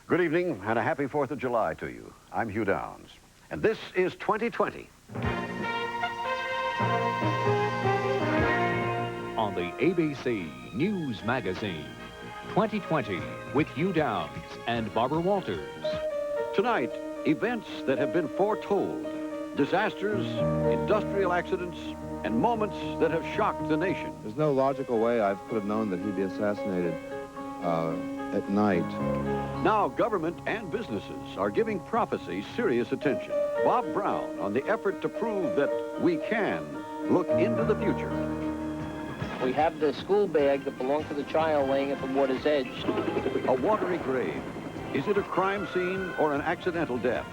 Good evening and a happy 4th of July to you. I'm Hugh Downs, and this is 2020. On the ABC News Magazine, 2020 with Hugh Downs and Barbara Walters. Tonight, events that have been foretold, disasters, industrial accidents, and moments that have shocked the nation. There's no logical way I could have known that he'd be assassinated at night. Now, government and businesses are giving prophecy serious attention. Bob Brown on the effort to prove that we can look into the future. We have the school bag that belonged to the child laying at the water's edge. A watery grave. Is it a crime scene or an accidental death?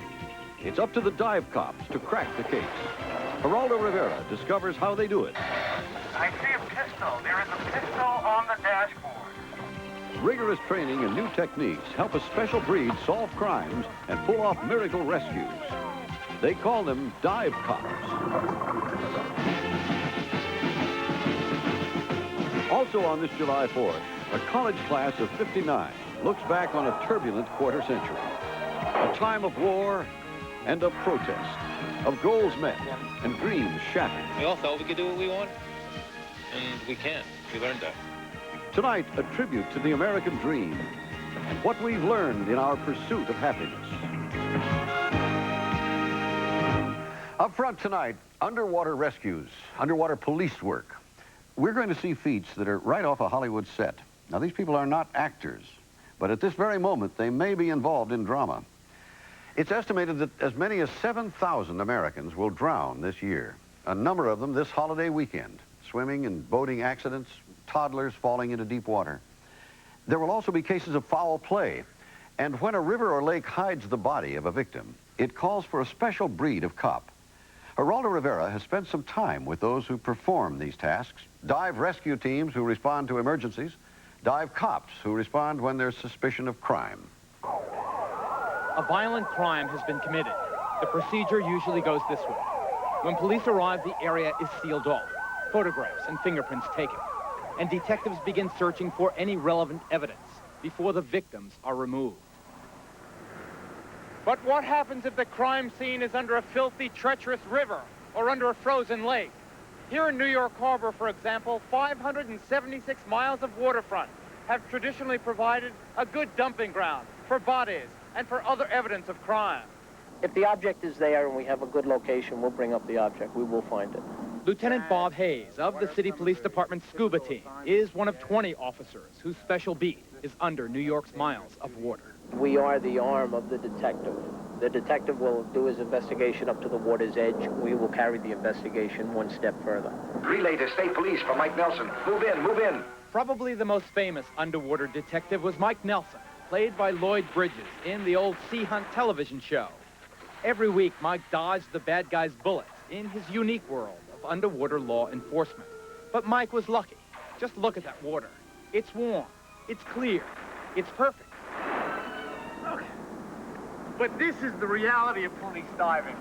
It's up to the dive cops to crack the case. Geraldo Rivera discovers how they do it. I see a pistol. There is a pistol on the dashboard. Rigorous training and new techniques help a special breed solve crimes and pull off miracle rescues. They call them dive cops. Also on this July 4th, a college class of 59 looks back on a turbulent quarter century. A time of war and of protest, of goals met and dreams shattered. We all thought we could do what we want, and we can. We learned that. Tonight, a tribute to the American dream and what we've learned in our pursuit of happiness. Up front tonight, underwater rescues, underwater police work. We're going to see feats that are right off a Hollywood set. Now, these people are not actors, but at this very moment, they may be involved in drama. It's estimated that as many as 7,000 Americans will drown this year, a number of them this holiday weekend, swimming and boating accidents, toddlers falling into deep water. There will also be cases of foul play, and when a river or lake hides the body of a victim, it calls for a special breed of cop. Geraldo Rivera has spent some time with those who perform these tasks, dive rescue teams who respond to emergencies, dive cops who respond when there's suspicion of crime. A violent crime has been committed. The procedure usually goes this way. When police arrive, the area is sealed off, photographs and fingerprints taken, and detectives begin searching for any relevant evidence before the victims are removed. But what happens if the crime scene is under a filthy, treacherous river or under a frozen lake? Here in New York Harbor, for example, 576 miles of waterfront have traditionally provided a good dumping ground for bodies and for other evidence of crime. If the object is there and we have a good location, we'll bring up the object. We will find it. Lieutenant Bob Hayes of the City Police Department Scuba Team is one of 20 officers whose special beat is under New York's miles of water. We are the arm of the detective. The detective will do his investigation up to the water's edge. We will carry the investigation one step further. Relay to State Police for Mike Nelson. Move in, move in. Probably the most famous underwater detective was Mike Nelson, played by Lloyd Bridges in the old Sea Hunt television show. Every week, Mike dodged the bad guy's bullets in his unique world of underwater law enforcement. But Mike was lucky. Just look at that water. It's warm, it's clear, it's perfect. But this is the reality of police diving.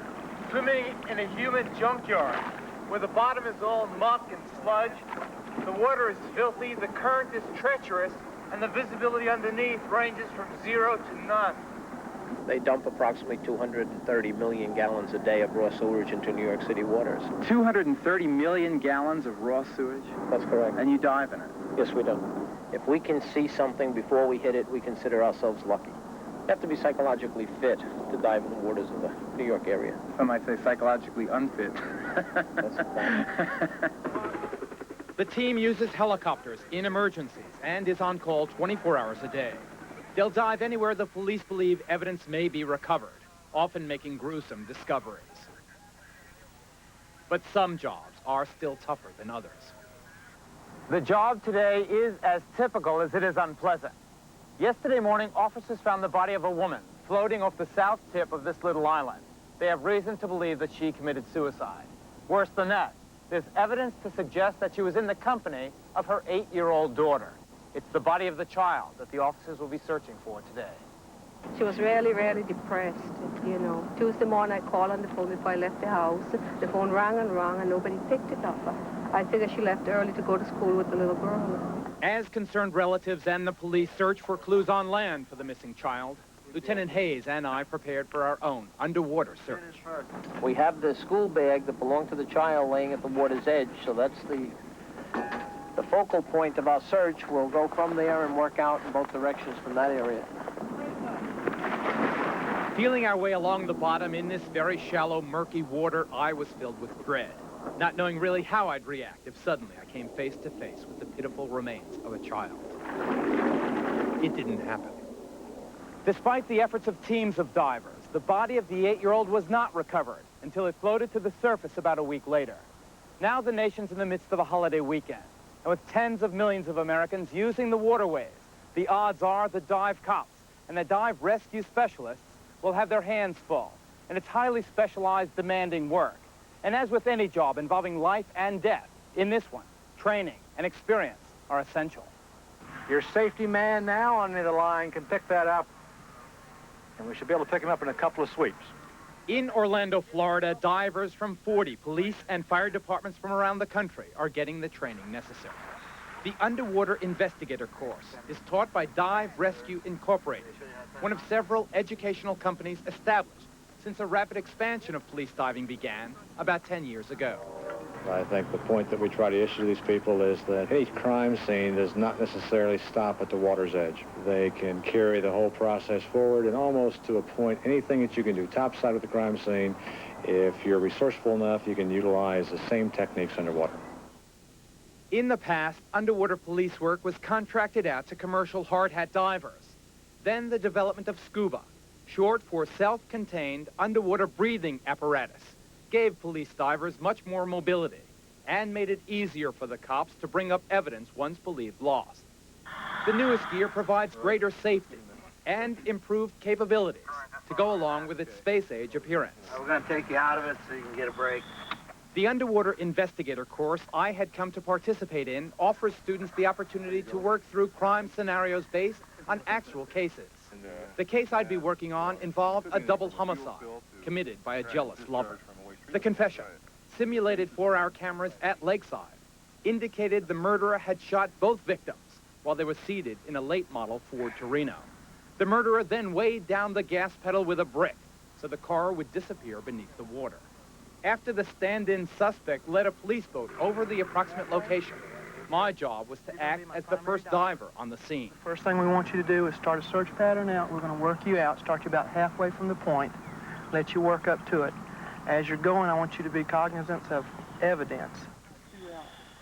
Swimming in a human junkyard, where the bottom is all muck and sludge, the water is filthy, the current is treacherous, and the visibility underneath ranges from 0 to none. They dump approximately 230 million gallons a day of raw sewage into New York City waters. 230 million gallons of raw sewage? That's correct. And you dive in it? Yes, we do. If we can see something before we hit it, we consider ourselves lucky. You have to be psychologically fit to dive in the waters of the New York area. Some might say psychologically unfit. That's the point. The team uses helicopters in emergencies and is on call 24 hours a day. They'll dive anywhere the police believe evidence may be recovered, often making gruesome discoveries. But some jobs are still tougher than others. The job today is as typical as it is unpleasant. Yesterday morning, officers found the body of a woman floating off the south tip of this little island. They have reason to believe that she committed suicide. Worse than that, there's evidence to suggest that she was in the company of her 8-year-old daughter. It's the body of the child that the officers will be searching for today. She was really, really depressed, you know. Tuesday morning, I called on the phone before I left the house. The phone rang and rang, and nobody picked it up. I figured she left early to go to school with the little girl. As concerned relatives and the police search for clues on land for the missing child, Lieutenant Hayes and I prepared for our own underwater search. We have the school bag that belonged to the child laying at the water's edge, so that's the focal point of our search. We'll go from there and work out in both directions from that area. Feeling our way along the bottom in this very shallow, murky water, I was filled with dread, not knowing really how I'd react if suddenly I came face to face with the pitiful remains of a child. It didn't happen. Despite the efforts of teams of divers, the body of the 8-year-old was not recovered until it floated to the surface about a week later. Now the nation's in the midst of a holiday weekend, and with tens of millions of Americans using the waterways, the odds are the dive cops and the dive rescue specialists will have their hands full, and it's highly specialized, demanding work. And as with any job involving life and death, in this one, training and experience are essential. Your safety man now on the line can pick that up, and we should be able to pick him up in a couple of sweeps. In Orlando, Florida, divers from 40 police and fire departments from around the country are getting the training necessary. The Underwater Investigator course is taught by Dive Rescue Incorporated, one of several educational companies established since a rapid expansion of police diving began about 10 years ago. I think the point that we try to issue to these people is that any crime scene does not necessarily stop at the water's edge. They can carry the whole process forward, and almost to a point, anything that you can do topside with the crime scene, if you're resourceful enough, you can utilize the same techniques underwater. In the past, underwater police work was contracted out to commercial hard hat divers. Then the development of scuba, short for self-contained underwater breathing apparatus, gave police divers much more mobility and made it easier for the cops to bring up evidence once believed lost. The newest gear provides greater safety and improved capabilities to go along with its space-age appearance. We're going to take you out of it so you can get a break. The Underwater Investigator course I had come to participate in offers students the opportunity to work through crime scenarios based on actual cases. The case I'd be working on involved a double homicide committed by a jealous lover. The confession, simulated for our cameras at Lakeside, indicated the murderer had shot both victims while they were seated in a late model Ford Torino. The murderer then weighed down the gas pedal with a brick so the car would disappear beneath the water. After the stand-in suspect led a police boat over the approximate location, my job was to act as the first diver on the scene. First thing we want you to do is start a search pattern out. We're going to work you out, start you about halfway from the point, let you work up to it. As you're going, I want you to be cognizant of evidence.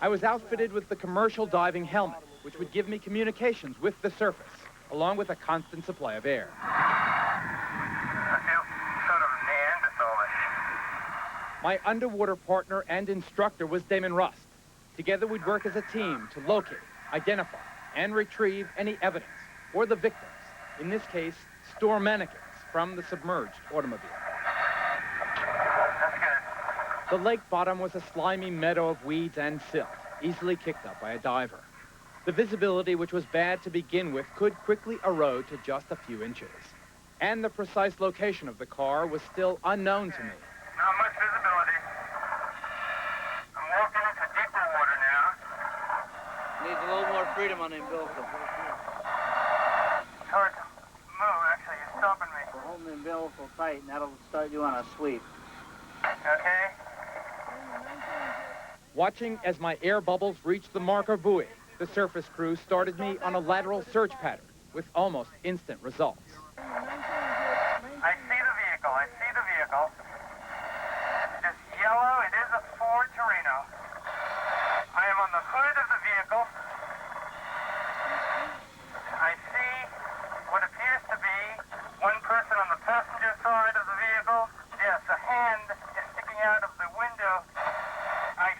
I was outfitted with the commercial diving helmet, which would give me communications with the surface, along with a constant supply of air. My underwater partner and instructor was Damon Rust. Together we'd work as a team to locate, identify, and retrieve any evidence, or the victims, in this case, store mannequins from the submerged automobile. The lake bottom was a slimy meadow of weeds and silt, easily kicked up by a diver. The visibility, which was bad to begin with, could quickly erode to just a few inches. And the precise location of the car was still unknown to me. Not much visibility. I'm walking into deeper water now. Needs a little more freedom on the umbilical. It's hard to move, actually. You're stopping me. We're holding the umbilical tight, and that'll start you on a sweep. Okay. Watching as my air bubbles reached the marker buoy, the surface crew started me on a lateral search pattern with almost instant results. I see the vehicle. I see the vehicle. It's yellow. It is a Ford Torino. I am on the hood of the vehicle. I see what appears to be one person on the passenger side of the vehicle. Yes, a hand is sticking out of the window. I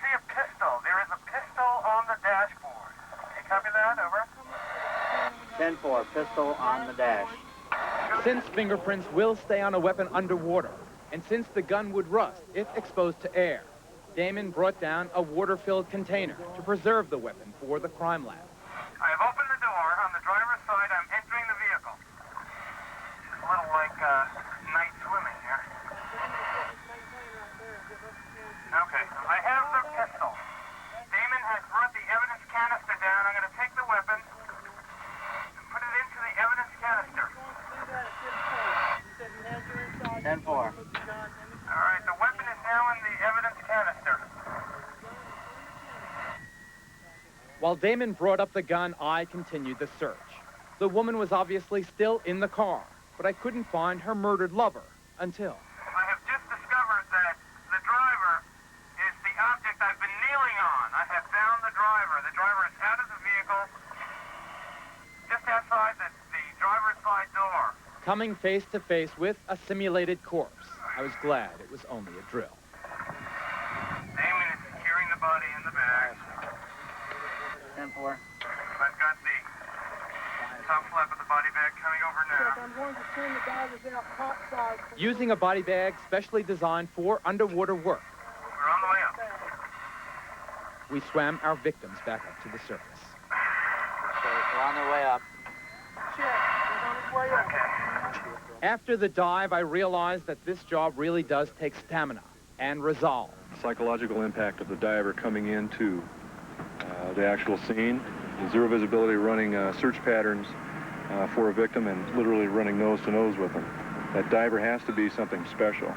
see a pistol. There is a pistol on the dashboard. Can you copy that? Over. 10-4, pistol on the dash. Since fingerprints will stay on a weapon underwater, and since the gun would rust if exposed to air, Damon brought down a water-filled container to preserve the weapon for the crime lab. I have opened the door. On the driver's side, I'm entering the vehicle. It's a little like night swimming here. Okay, I have the pistol. Damon has brought the evidence canister down. I'm going to take the weapon and put it into the While Damon brought up the gun, I continued the search. The woman was obviously still in the car, but I couldn't find her murdered lover until... I have just discovered that the driver is the object I've been kneeling on. I have found the driver. The driver is out of the vehicle, just outside the driver's side door. Coming face to face with a simulated corpse, I was glad it was only a drill. Damon is securing the body in the bag. 10-4. I've got the top flap of the body bag coming over now. I'm going to send the divers out topside. Using a body bag specially designed for underwater work, We're on the way up. we swam our victims back up to the surface. We're on the way up. After the dive, I realized that this job really does take stamina and resolve. Psychological impact of the diver coming into the actual scene, the zero visibility, running search patterns for a victim and literally running nose to nose with them. That diver has to be something special.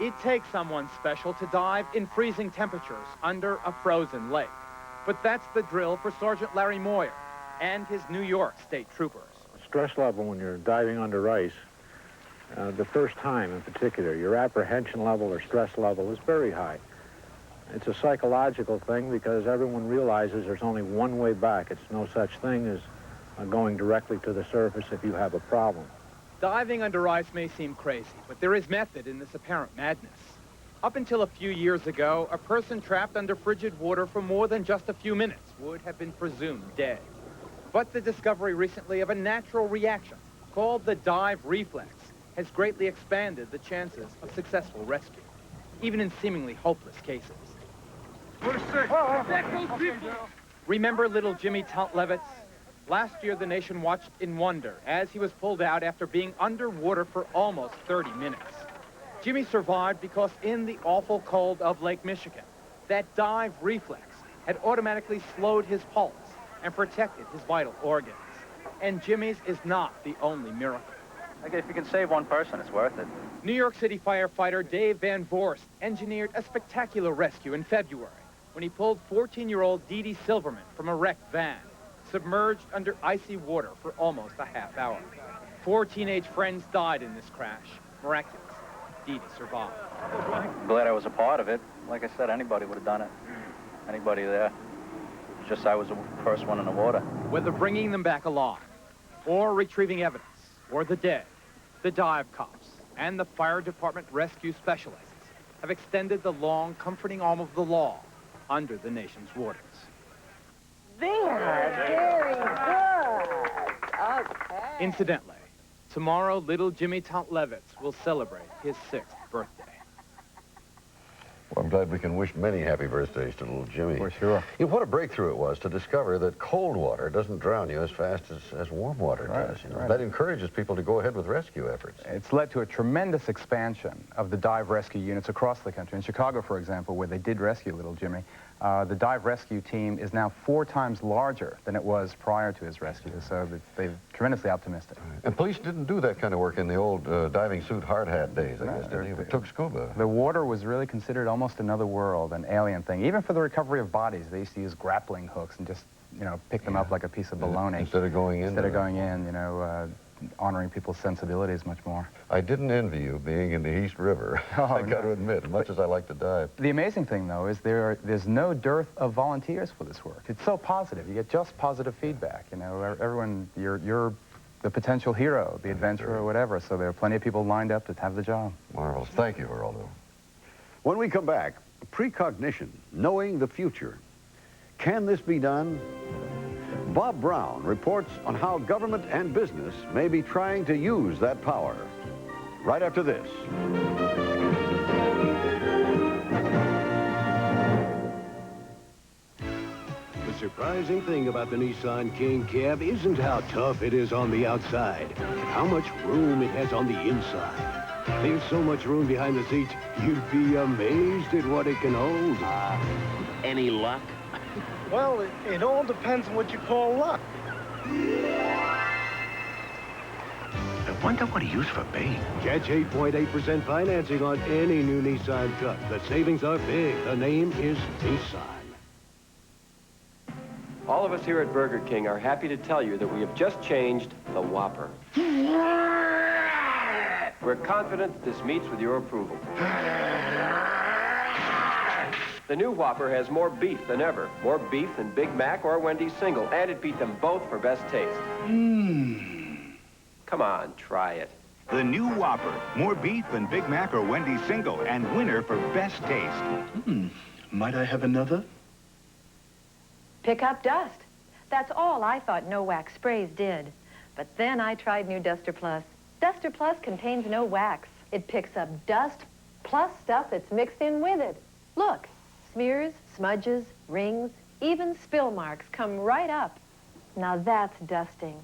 It takes someone special to dive in freezing temperatures under a frozen lake. But that's the drill for Sergeant Larry Moyer and his New York State Troopers. Stress level when you're diving under ice, the first time in particular, your apprehension level or stress level is very high. It's a psychological thing because everyone realizes there's only one way back. It's no such thing as going directly to the surface if you have a problem. Diving under ice may seem crazy, but there is method in this apparent madness. Up until a few years ago, a person trapped under frigid water for more than just a few minutes would have been presumed dead. But the discovery recently of a natural reaction called the dive reflex has greatly expanded the chances of successful rescue, even in seemingly hopeless cases. Remember little Jimmy Levitz? Last year, the nation watched in wonder as he was pulled out after being underwater for almost 30 minutes. Jimmy survived because in the awful cold of Lake Michigan, that dive reflex had automatically slowed his pulse and protected his vital organs. And Jimmy's is not the only miracle. Okay, if you can save one person, it's worth it. New York City firefighter Dave Van Vorst engineered a spectacular rescue in February when he pulled 14-year-old Dee Dee Silverman from a wrecked van, submerged under icy water for almost a half hour. 4 teenage friends died in this crash. Miraculous. Dee Dee survived. I'm glad I was a part of it. Like I said, anybody would have done it. Anybody there. It's just I was the first one in the water. Whether bringing them back alive, or retrieving evidence, or the dead, the dive cops and the fire department rescue specialists have extended the long, comforting arm of the law under the nation's waters. Very good. Okay. Incidentally, tomorrow, little Jimmy Levitz will celebrate his 6th birthday. Well, I'm glad we can wish many happy birthdays to little Jimmy. For sure. Yeah, what a breakthrough it was to discover that cold water doesn't drown you as fast as warm water does. You know? Right. That encourages people to go ahead with rescue efforts. It's led to a tremendous expansion of the dive rescue units across the country. In Chicago, for example, where they did rescue little Jimmy, the dive rescue team is now 4 times larger than it was prior to his rescue, so they're tremendously optimistic. And police didn't do that kind of work in the old diving suit hard hat days, I guess, did they? It took scuba. The water was really considered almost another world, an alien thing. Even for the recovery of bodies, they used to use grappling hooks and just, you know, pick them up like a piece of bologna. Instead of going in. Instead of going in, you know, honoring people's sensibilities much more. I didn't envy you being in the East River. I got to admit, as much as I like to dive. The amazing thing, though, is there's no dearth of volunteers for this work. It's so positive. You get just positive feedback. You know, everyone, you're the potential hero, the adventurer, or whatever. So there are plenty of people lined up to have the job. Marvelous. Thank you, Geraldo. When we come back, precognition, knowing the future. Can this be done? Bob Brown reports on how government and business may be trying to use that power. Right after this. The surprising thing about the Nissan King cab isn't how tough it is on the outside, but how much room it has on the inside. There's so much room behind the seats, you'd be amazed at what it can hold. Any luck? Well, it all depends on what you call luck. I wonder what he used for bait. Catch 8.8% financing on any new Nissan Cup. The savings are big. The name is Nissan. All of us here at Burger King are happy to tell you that we have just changed the Whopper. We're confident that this meets with your approval. The new Whopper has more beef than ever. More beef than Big Mac or Wendy's single, and it beat them both for best taste. Come on, try it. The new Whopper. More beef than Big Mac or Wendy's single, and winner for best taste. Might I have another? Pick up dust. That's all I thought no wax sprays did. But then I tried new Duster Plus. Duster Plus contains no wax. It picks up dust plus stuff that's mixed in with it. Look, smears, smudges, rings, even spill marks come right up. Now that's dusting.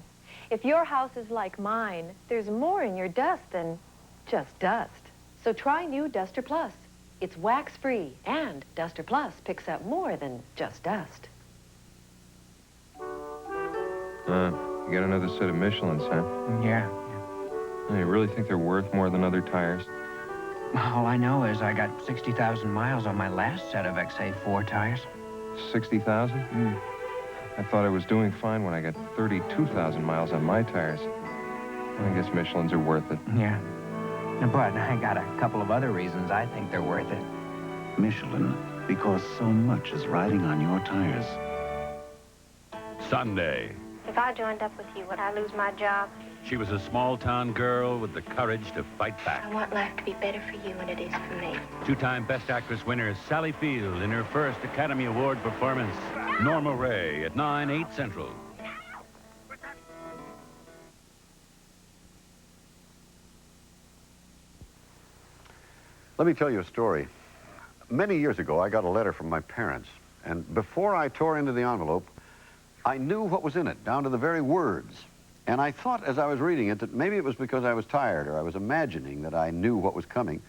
If your house is like mine, there's more in your dust than just dust. So try new Duster Plus. It's wax-free, and Duster Plus picks up more than just dust. You got another set of Michelins, huh? Yeah. You really think they're worth more than other tires? All I know is I got 60,000 miles on my last set of XA4 tires. 60,000? I thought I was doing fine when I got 32,000 miles on my tires. I guess Michelins are worth it. Yeah. But I got a couple of other reasons I think they're worth it. Michelin, because so much is riding on your tires. Sunday. If I joined up with you, would I lose my job? She was a small-town girl with the courage to fight back. I want life to be better for you than it is for me. Two-time Best Actress winner Sally Field in her first Academy Award performance. Norma Ray at 9/8 Central. Let me tell you a story. Many years ago, I got a letter from my parents, and before I tore into the envelope, I knew what was in it, down to the very words. And I thought as I was reading it that maybe it was because I was tired or I was imagining that I knew what was coming.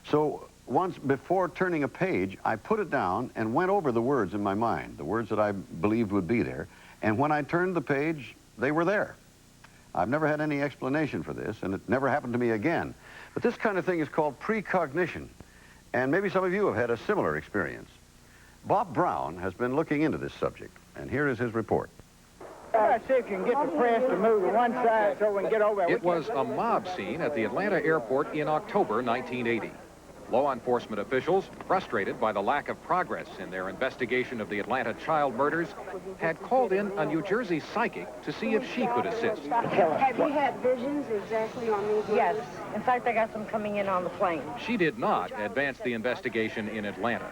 So once, before turning a page, I put it down and went over the words in my mind, the words that I believed would be there. And when I turned the page, they were there. I've never had any explanation for this, and it never happened to me again. But this kind of thing is called precognition. And maybe some of you have had a similar experience. Bob Brown has been looking into this subject, and here is his report. See if you can get the press to move to one side so we can get over. It was a mob scene at the Atlanta airport in October 1980. Law enforcement officials, frustrated by the lack of progress in their investigation of the Atlanta child murders, had called in a New Jersey psychic to see if she could assist. Have you had visions exactly on these? Yes. In fact, I got some coming in on the plane. She did not advance the investigation in Atlanta,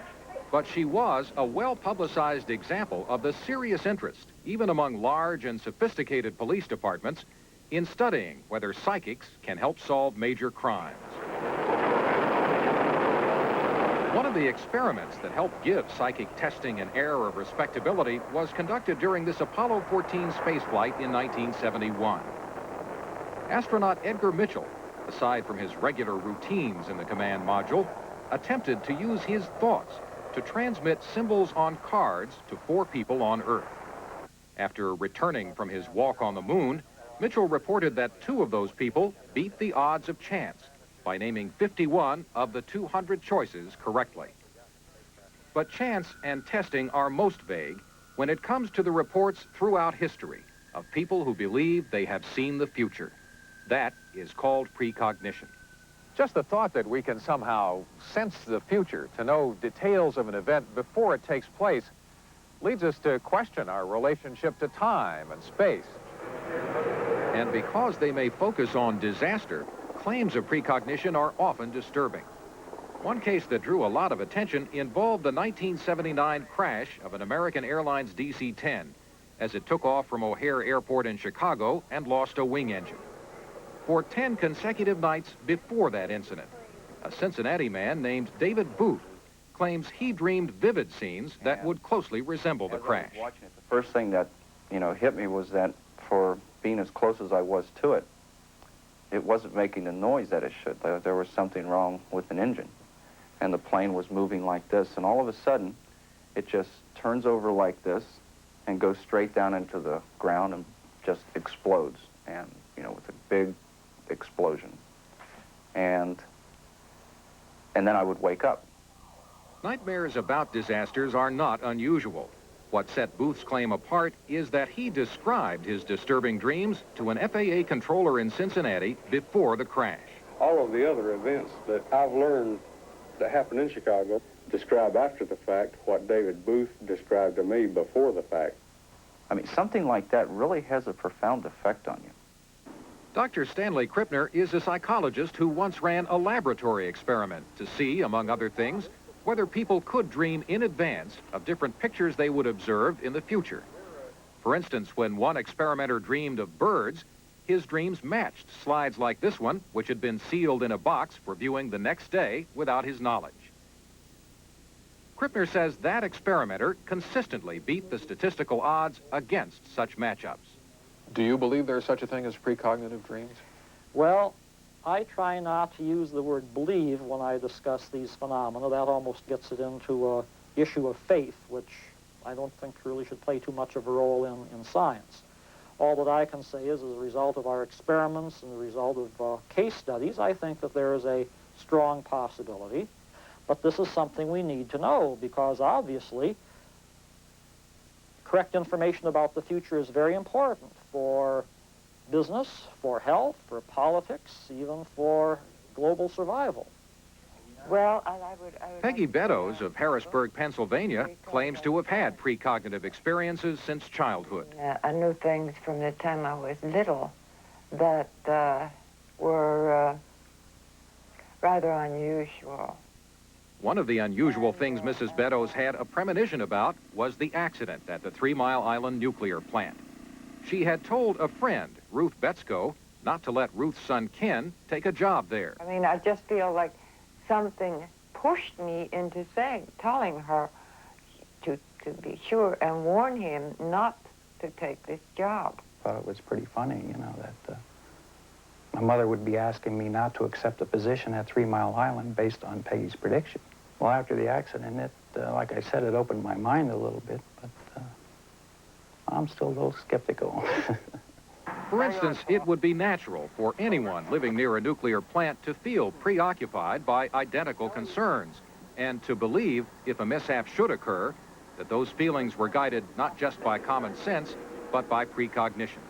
but she was a well-publicized example of the serious interest, even among large and sophisticated police departments, in studying whether psychics can help solve major crimes. One of the experiments that helped give psychic testing an air of respectability was conducted during this Apollo 14 spaceflight in 1971. Astronaut Edgar Mitchell, aside from his regular routines in the command module, attempted to use his thoughts to transmit symbols on cards to 4 people on Earth. After returning from his walk on the moon, Mitchell reported that 2 of those people beat the odds of chance by naming 51 of the 200 choices correctly. But chance and testing are most vague when it comes to the reports throughout history of people who believe they have seen the future. That is called precognition. Just the thought that we can somehow sense the future, to know details of an event before it takes place, leads us to question our relationship to time and space. And because they may focus on disaster, claims of precognition are often disturbing. One case that drew a lot of attention involved the 1979 crash of an American Airlines DC-10 as it took off from O'Hare Airport in Chicago and lost a wing engine. For 10 consecutive nights before that incident, a Cincinnati man named David Booth claims he dreamed vivid scenes that would closely resemble the crash. The first thing that, hit me was that for being as close as I was to it, it wasn't making the noise that it should. There was something wrong with an engine. And the plane was moving like this, and all of a sudden, it just turns over like this and goes straight down into the ground and just explodes, and, with a big explosion. And then I would wake up. Nightmares about disasters are not unusual. What set Booth's claim apart is that he described his disturbing dreams to an FAA controller in Cincinnati before the crash. All of the other events that I've learned that happened in Chicago describe after the fact what David Booth described to me before the fact. I mean, something like that really has a profound effect on you. Dr. Stanley Krippner is a psychologist who once ran a laboratory experiment to see, among other things, whether people could dream in advance of different pictures they would observe in the future. For instance, when one experimenter dreamed of birds, his dreams matched slides like this one, which had been sealed in a box for viewing the next day without his knowledge. Krippner says that experimenter consistently beat the statistical odds against such matchups. Do you believe there's such a thing as precognitive dreams? Well, I try not to use the word believe when I discuss these phenomena. That almost gets it into an issue of faith, which I don't think really should play too much of a role in science. All that I can say is, as a result of our experiments and the result of case studies, I think that there is a strong possibility. But this is something we need to know, because obviously correct information about the future is very important for business, for health, for politics, even for global survival. Well, I would Peggy Beddoes of Harrisburg, Pennsylvania, claims to have had precognitive experiences since childhood. I knew things from the time I was little that were rather unusual. One of the unusual things Mrs. Beddoes had a premonition about was the accident at the 3 Mile Island nuclear plant. She had told a friend, Ruth Betsko, not to let Ruth's son Ken take a job there. I mean, I just feel like something pushed me into telling her to be sure and warn him not to take this job. I thought it was pretty funny, you know, that my mother would be asking me not to accept a position at 3 Mile Island based on Peggy's prediction. Well, after the accident, like I said, it opened my mind a little bit, but I'm still a little skeptical. For instance, it would be natural for anyone living near a nuclear plant to feel preoccupied by identical concerns and to believe, if a mishap should occur, that those feelings were guided not just by common sense, but by precognition.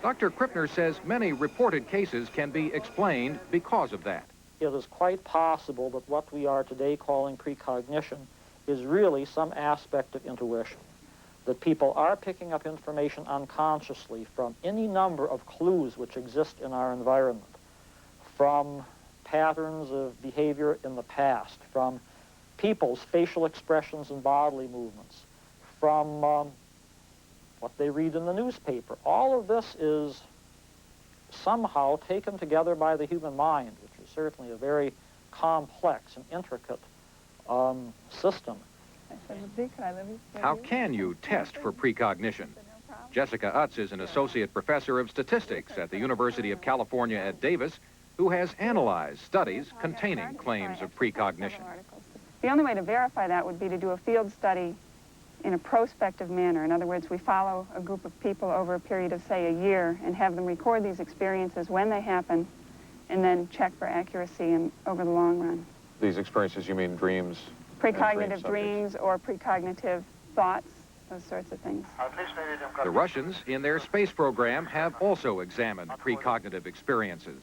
Dr. Krippner says many reported cases can be explained because of that. It is quite possible that what we are today calling precognition is really some aspect of intuition, that people are picking up information unconsciously from any number of clues which exist in our environment, from patterns of behavior in the past, from people's facial expressions and bodily movements, from what they read in the newspaper. All of this is somehow taken together by the human mind, which is certainly a very complex and intricate system. How can you test for precognition? Jessica Utz is an associate professor of statistics at the University of California at Davis, who has analyzed studies containing claims of precognition. The only way to verify that would be to do a field study in a prospective manner. In other words, we follow a group of people over a period of, say, a year and have them record these experiences when they happen and then check for accuracy over the long run. These experiences, you mean dreams? Precognitive dreams or precognitive thoughts, those sorts of things. The Russians, in their space program, have also examined precognitive experiences.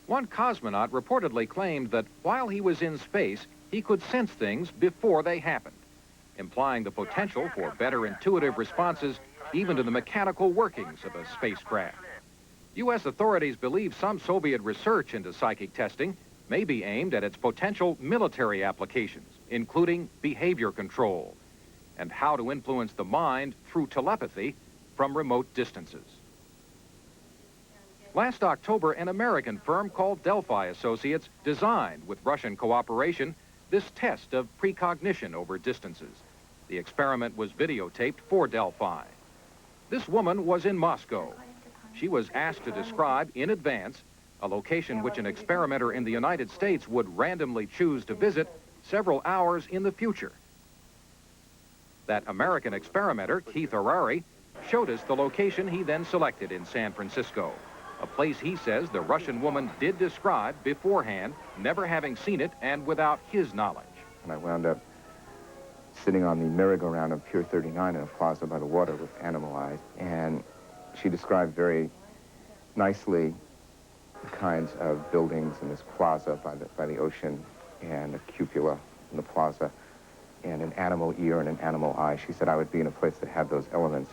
One cosmonaut reportedly claimed that while he was in space, he could sense things before they happened, implying the potential for better intuitive responses even to the mechanical workings of a spacecraft. U.S. authorities believe some Soviet research into psychic testing may be aimed at its potential military applications, including behavior control and how to influence the mind through telepathy from remote distances. Last October, an American firm called Delphi Associates designed, with Russian cooperation, this test of precognition over distances. The experiment was videotaped for Delphi. This woman was in Moscow. She was asked to describe in advance a location which an experimenter in the United States would randomly choose to visit several hours in the future. That American experimenter, Keith Harari, showed us the location he then selected in San Francisco, a place he says the Russian woman did describe beforehand, never having seen it and without his knowledge. And I wound up sitting on the merry-go-round of Pier 39 in a plaza by the water with animal eyes. And she described very nicely the kinds of buildings in this plaza by the ocean, and a cupola in the plaza, and an animal ear and an animal eye. She said I would be in a place that had those elements.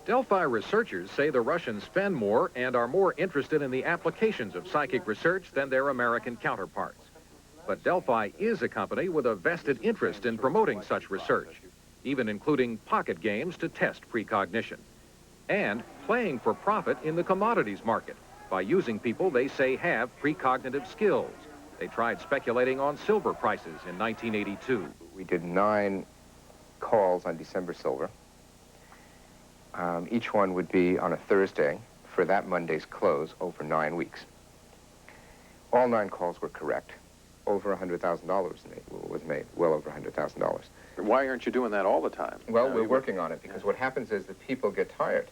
Delphi researchers say the Russians spend more and are more interested in the applications of psychic research than their American counterparts. But Delphi is a company with a vested interest in promoting such research, even including pocket games to test precognition, and playing for profit in the commodities market by using people they say have precognitive skills. They tried speculating on silver prices in 1982. We did 9 calls on December silver. Each one would be on a Thursday for that Monday's close over 9 weeks. All 9 calls were correct. Over $100,000 was made, well over $100,000. Why aren't you doing that all the time? Well, we're working on it, because what happens is that people get tired.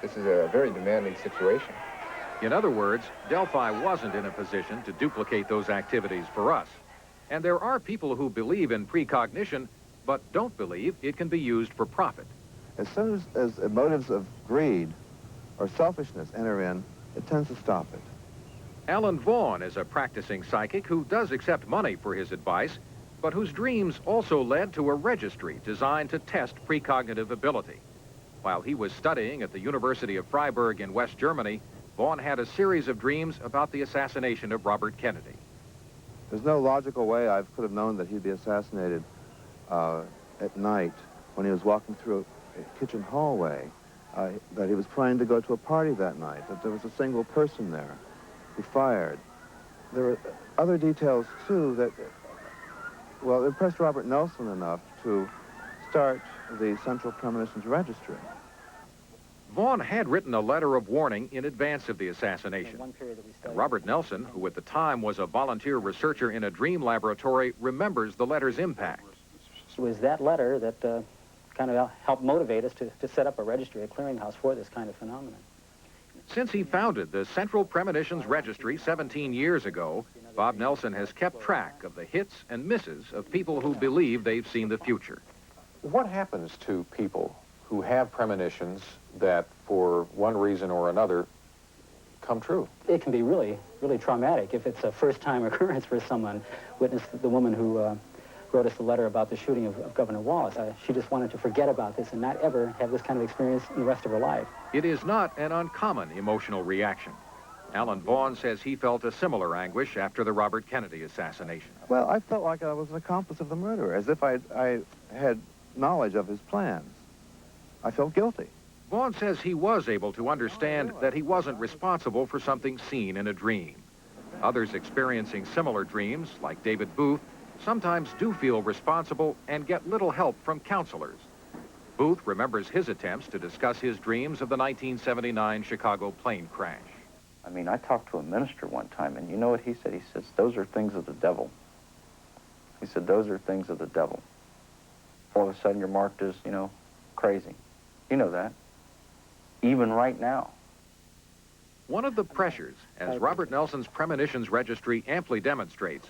This is a very demanding situation. In other words, Delphi wasn't in a position to duplicate those activities for us. And there are people who believe in precognition, but don't believe it can be used for profit. As soon as motives of greed or selfishness enter in, it tends to stop it. Alan Vaughn is a practicing psychic who does accept money for his advice, but whose dreams also led to a registry designed to test precognitive ability. While he was studying at the University of Freiburg in West Germany, Vaughn had a series of dreams about the assassination of Robert Kennedy. There's no logical way I could have known that he'd be assassinated at night when he was walking through a kitchen hallway, that he was planning to go to a party that night, that there was a single person there who fired. There were other details, too, that, well, impressed Robert Nelson enough to start the Central Premonitions Registry. Vaughn had written a letter of warning in advance of the assassination. And Robert Nelson, who at the time was a volunteer researcher in a dream laboratory, remembers the letter's impact. It was that letter that kind of helped motivate us to set up a registry, a clearinghouse for this kind of phenomenon. Since he founded the Central Premonitions Registry 17 years ago, Bob Nelson has kept track of the hits and misses of people who believe they've seen the future. What happens to people who have premonitions that, for one reason or another, come true? It can be really, really traumatic if it's a first-time occurrence for someone. Witness the woman who wrote us a letter about the shooting of Governor Wallace. She just wanted to forget about this and not ever have this kind of experience in the rest of her life. It is not an uncommon emotional reaction. Alan Vaughn says he felt a similar anguish after the Robert Kennedy assassination. Well, I felt like I was an accomplice of the murderer, as if I had knowledge of his plans. I felt guilty. Vaughn says he was able to understand that he wasn't responsible for something seen in a dream. Others experiencing similar dreams, like David Booth, sometimes do feel responsible and get little help from counselors. Booth remembers his attempts to discuss his dreams of the 1979 Chicago plane crash. I mean, I talked to a minister one time, and you know what he said? He says, those are things of the devil. He said, those are things of the devil. All of a sudden, you're marked as, you know, crazy. You know that. Even right now. One of the pressures, as Robert Nelson's Premonitions Registry amply demonstrates,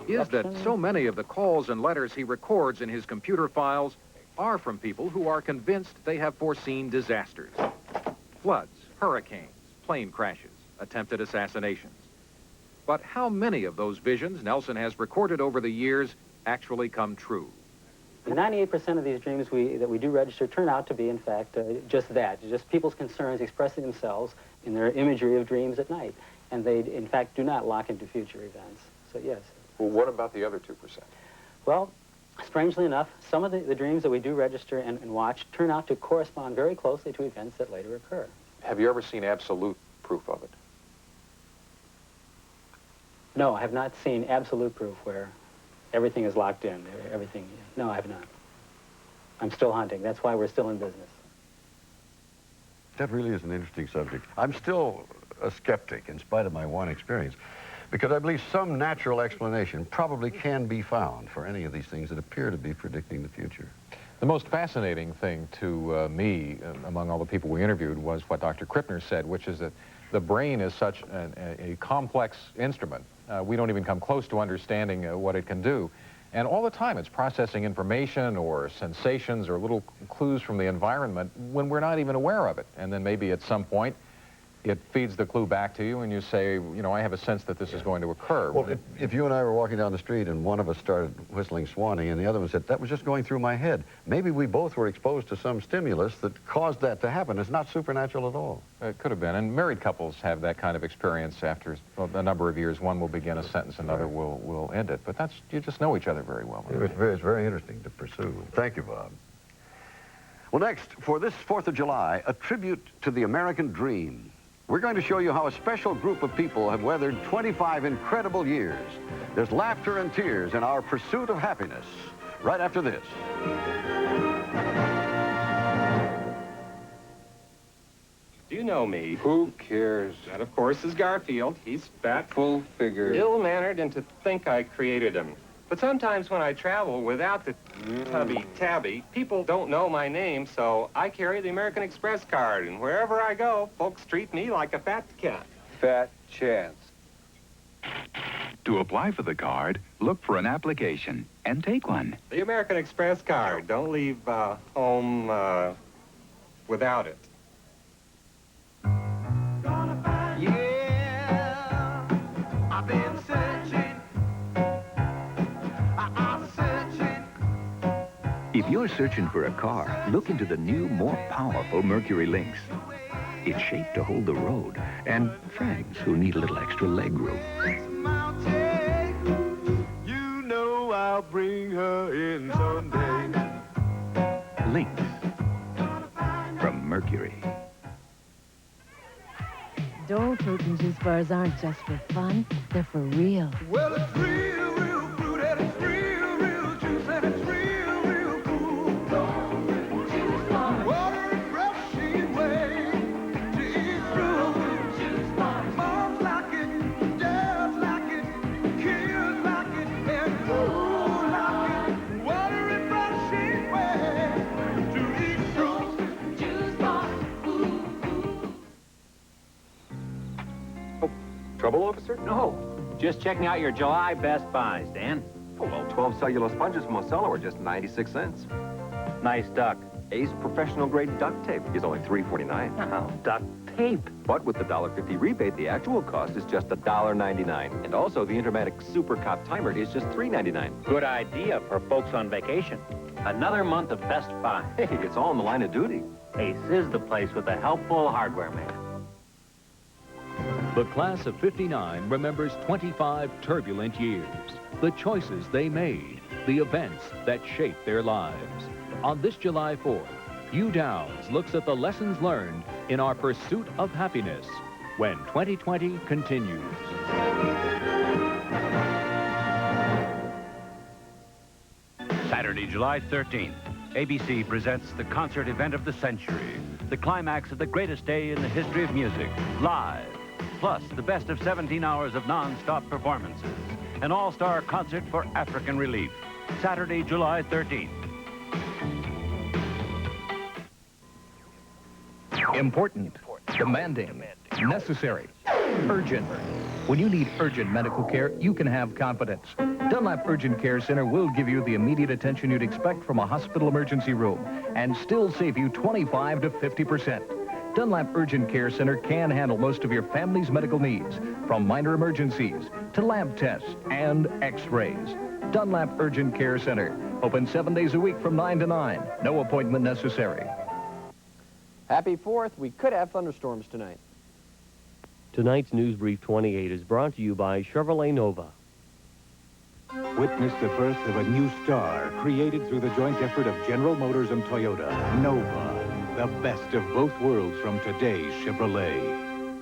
is that so many of the calls and letters he records in his computer files are from people who are convinced they have foreseen disasters. Floods, hurricanes, plane crashes, attempted assassinations. But how many of those visions Nelson has recorded over the years actually come true? 98% of these dreams that we do register turn out to be, in fact, just that, just people's concerns expressing themselves in their imagery of dreams at night. And they, in fact, do not lock into future events. So, yes. Well, what about the other 2%? Well, strangely enough, some of the dreams that we do register and watch turn out to correspond very closely to events that later occur. Have you ever seen absolute proof of it? No, I have not seen absolute proof where everything is locked in. Everything, no, I have not. I'm still hunting. That's why we're still in business. That really is an interesting subject. I'm still a skeptic in spite of my one experience, because I believe some natural explanation probably can be found for any of these things that appear to be predicting the future. The most fascinating thing to me, among all the people we interviewed, was what Dr. Krippner said, which is that the brain is such a complex instrument. We don't even come close to understanding what it can do. And all the time it's processing information or sensations or little clues from the environment when we're not even aware of it. And then maybe at some point it feeds the clue back to you and you say, you know, I have a sense that this is going to occur. Well, if you and I were walking down the street and one of us started whistling Swanee and the other one said, that was just going through my head, maybe we both were exposed to some stimulus that caused that to happen. It's not supernatural at all. It could have been. And married couples have that kind of experience after a number of years. One will begin a sentence, another will end it. But you just know each other very well. It's very interesting to pursue. Thank you, Bob. Well, next, for this 4th of July, a tribute to the American dream. We're going to show you how a special group of people have weathered 25 incredible years. There's laughter and tears in our pursuit of happiness. Right after this. Do you know me? Who cares? That, of course, is Garfield. He's fat, full-figured, ill-mannered, and to think I created him. But sometimes when I travel without the tubby-tabby, people don't know my name, so I carry the American Express card, and wherever I go, folks treat me like a fat cat. Fat chance. To apply for the card, look for an application and take one. The American Express card. Don't leave home without it. Yeah, I've been searching. If you're searching for a car, look into the new, more powerful Mercury Lynx. It's shaped to hold the road and friends who need a little extra leg room. You know I'll bring her in someday. Lynx from Mercury. Dole fruit and juice bars aren't just for fun, they're for real. Well, it's real, real fruit, and it's real, real juice, and it's real, real cool. What a refreshing way to eat fruit. Moms like it, dads like it, kids like it, and who like it. What a refreshing way to eat fruit. Juice bar, Trouble, officer? No. Just checking out your July Best Buys, Dan. Oh, well, 12 cellulose sponges from Marcelo are just 96 cents. Nice duck. Ace professional grade duct tape is only $3.49. Oh, duct tape. But with the $1.50 rebate, the actual cost is just $1.99. And also, the Intermatic Super Cop Timer is just $3.99. Good idea for folks on vacation. Another month of Best Buy. Hey, it's all in the line of duty. Ace is the place with a helpful hardware man. The class of '59 remembers 25 turbulent years, the choices they made, the events that shaped their lives. On this July 4th, Hugh Downs looks at the lessons learned in our pursuit of happiness when 2020 continues. Saturday, July 13th, ABC presents the concert event of the century, the climax of the greatest day in the history of music, live. Plus, the best of 17 hours of non-stop performances. An all-star concert for African relief. Saturday, July 13th. Important, demanding, necessary, urgent. When you need urgent medical care, you can have confidence. Dunlap Urgent Care Center will give you the immediate attention you'd expect from a hospital emergency room and still save you 25 to 50%. Dunlap Urgent Care Center can handle most of your family's medical needs, from minor emergencies to lab tests and x-rays. Dunlap Urgent Care Center, open 7 days a week from 9 to 9. No appointment necessary. Happy 4th. We could have thunderstorms tonight. Tonight's News Brief 28 is brought to you by Chevrolet Nova. Witness the birth of a new star created through the joint effort of General Motors and Toyota. Nova, the best of both worlds from today's Chevrolet.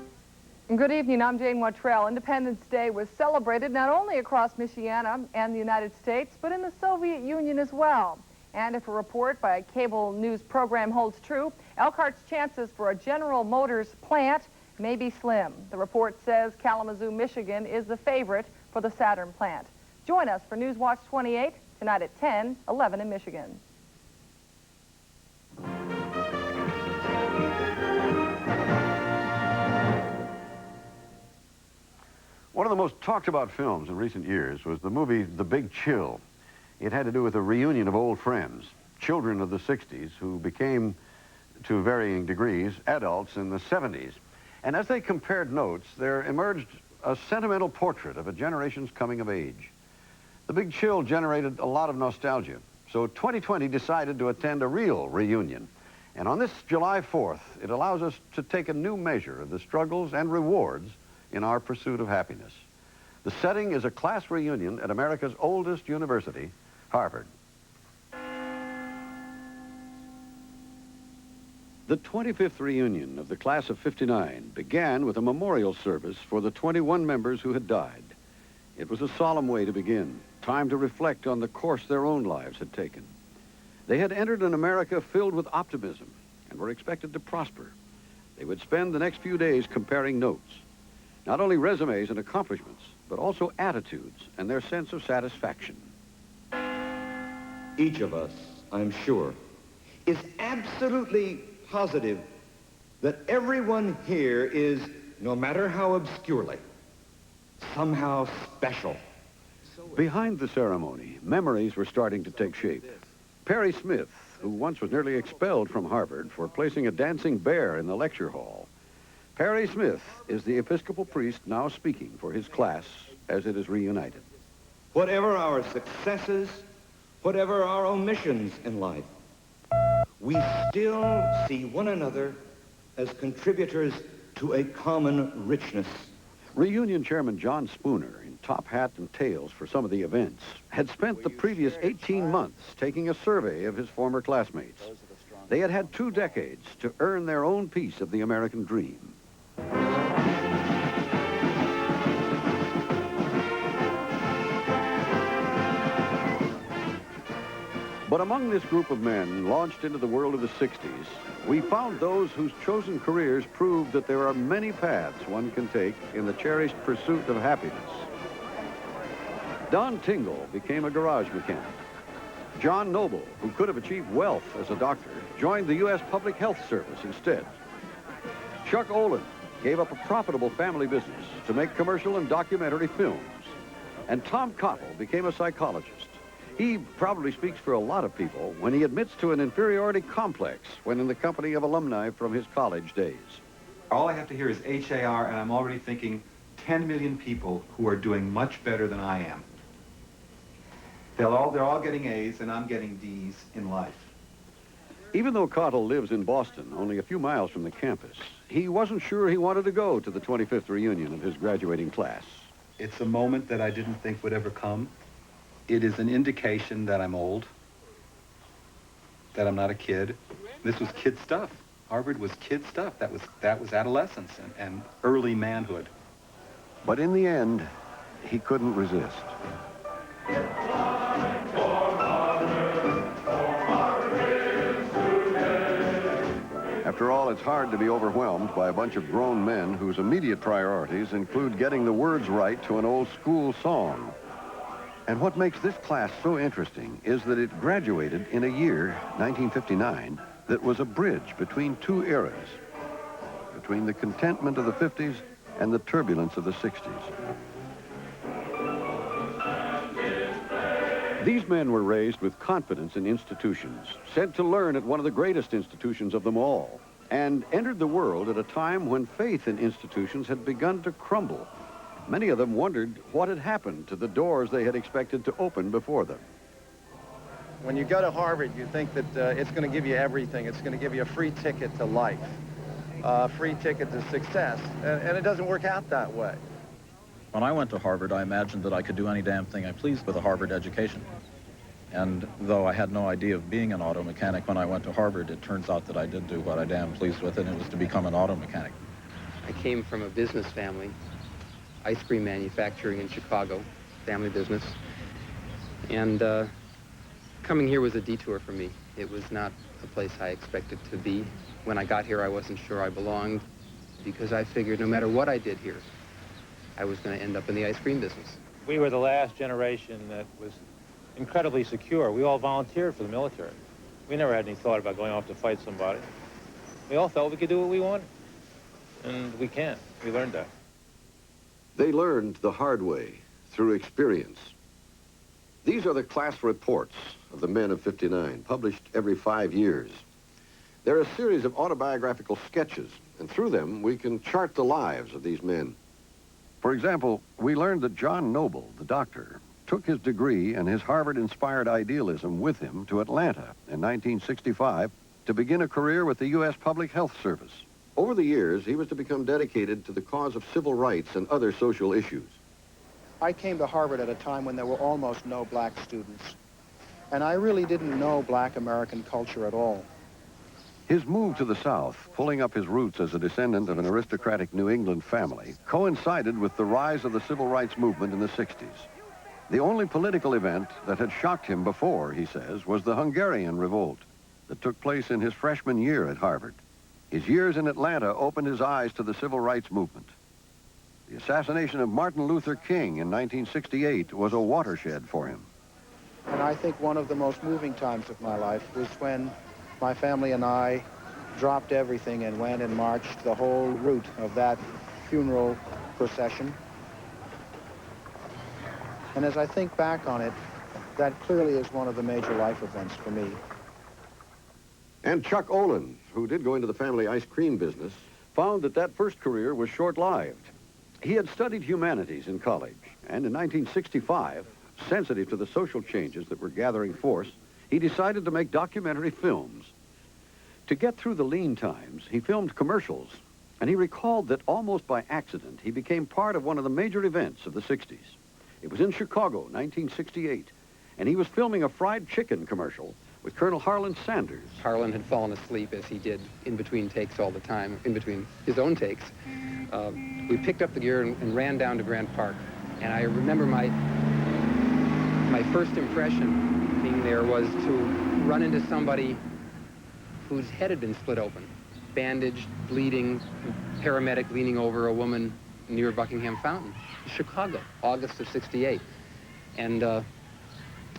Good evening, I'm Jane Wottrell. Independence Day was celebrated not only across Michiana and the United States, but in the Soviet Union as well. And if a report by a cable news program holds true, Elkhart's chances for a General Motors plant may be slim. The report says Kalamazoo, Michigan is the favorite for the Saturn plant. Join us for News Watch 28 tonight at 10, 11 in Michigan. One of the most talked about films in recent years was the movie The Big Chill. It had to do with a reunion of old friends, children of the 60s who became, to varying degrees, adults in the 70s. And as they compared notes, there emerged a sentimental portrait of a generation's coming of age. The big chill generated a lot of nostalgia, so 2020 decided to attend a real reunion. And on this July 4th, it allows us to take a new measure of the struggles and rewards in our pursuit of happiness. The setting is a class reunion at America's oldest university, Harvard. The 25th reunion of the class of '59 began with a memorial service for the 21 members who had died. It was a solemn way to begin, time to reflect on the course their own lives had taken. They had entered an America filled with optimism and were expected to prosper. They would spend the next few days comparing notes, not only resumes and accomplishments, but also attitudes and their sense of satisfaction. Each of us, I'm sure, is absolutely positive that everyone here is, no matter how obscurely, somehow special. Behind the ceremony, memories were starting to take shape. Perry Smith, who once was nearly expelled from Harvard for placing a dancing bear in the lecture hall. Perry Smith is the Episcopal priest now speaking for his class as it is reunited. Whatever our successes, whatever our omissions in life, we still see one another as contributors to a common richness. Reunion Chairman John Spooner, in top hat and tails for some of the events, had spent the previous 18 months taking a survey of his former classmates. They had had 2 decades to earn their own piece of the American dream. But among this group of men launched into the world of the 60s, we found those whose chosen careers proved that there are many paths one can take in the cherished pursuit of happiness. Don Tingle became a garage mechanic. John Noble, who could have achieved wealth as a doctor, joined the U.S. Public Health Service instead. Chuck Olin gave up a profitable family business to make commercial and documentary films. And Tom Cottle became a psychologist. He probably speaks for a lot of people when he admits to an inferiority complex when in the company of alumni from his college days. All I have to hear is HAR, and I'm already thinking 10 million people who are doing much better than I am. They're all getting A's, and I'm getting D's in life. Even though Cottle lives in Boston, only a few miles from the campus, he wasn't sure he wanted to go to the 25th reunion of his graduating class. It's a moment that I didn't think would ever come. It is an indication that I'm old, that I'm not a kid. This was kid stuff. Harvard was kid stuff. That was adolescence and early manhood. But in the end, he couldn't resist. After all, it's hard to be overwhelmed by a bunch of grown men whose immediate priorities include getting the words right to an old school song. And what makes this class so interesting is that it graduated in a year, 1959, that was a bridge between 2 eras, between the contentment of the 50s and the turbulence of the 60s. These men were raised with confidence in institutions, sent to learn at one of the greatest institutions of them all, and entered the world at a time when faith in institutions had begun to crumble. Many of them wondered what had happened to the doors they had expected to open before them. When you go to Harvard, you think that it's going to give you everything. It's going to give you a free ticket to life, a free ticket to success, and it doesn't work out that way. When I went to Harvard, I imagined that I could do any damn thing I pleased with a Harvard education. And though I had no idea of being an auto mechanic when I went to Harvard, it turns out that I did do what I damn pleased with, and it was to become an auto mechanic. I came from a business family. Ice cream manufacturing in Chicago, family business. And coming here was a detour for me. It was not a place I expected to be. When I got here, I wasn't sure I belonged because I figured no matter what I did here, I was going to end up in the ice cream business. We were the last generation that was incredibly secure. We all volunteered for the military. We never had any thought about going off to fight somebody. We all felt we could do what we wanted, and we can. We learned that. They learned the hard way, through experience. These are the class reports of the men of 59, published every 5 years. They're a series of autobiographical sketches, and through them we can chart the lives of these men. For example, we learned that John Noble, the doctor, took his degree and his Harvard-inspired idealism with him to Atlanta in 1965 to begin a career with the U.S. Public Health Service. Over the years, he was to become dedicated to the cause of civil rights and other social issues. I came to Harvard at a time when there were almost no black students, and I really didn't know black American culture at all. His move to the South, pulling up his roots as a descendant of an aristocratic New England family, coincided with the rise of the civil rights movement in the 60s. The only political event that had shocked him before, he says, was the Hungarian Revolt that took place in his freshman year at Harvard. His years in Atlanta opened his eyes to the civil rights movement. The assassination of Martin Luther King in 1968 was a watershed for him. And I think one of the most moving times of my life was when my family and I dropped everything and went and marched the whole route of that funeral procession. And as I think back on it, that clearly is one of the major life events for me. And Chuck Olin, who did go into the family ice cream business, found that that first career was short-lived. He had studied humanities in college, and in 1965, sensitive to the social changes that were gathering force, he decided to make documentary films. To get through the lean times, he filmed commercials, and he recalled that almost by accident, he became part of one of the major events of the 60s. It was in Chicago, 1968, and he was filming a fried chicken commercial with Colonel Harlan Sanders. Harlan had fallen asleep, as he did in between takes all the time, in between his own takes. We picked up the gear and ran down to Grant Park, and I remember my first impression being there was to run into somebody whose head had been split open, bandaged, bleeding, paramedic leaning over a woman near Buckingham Fountain, Chicago, August of '68. And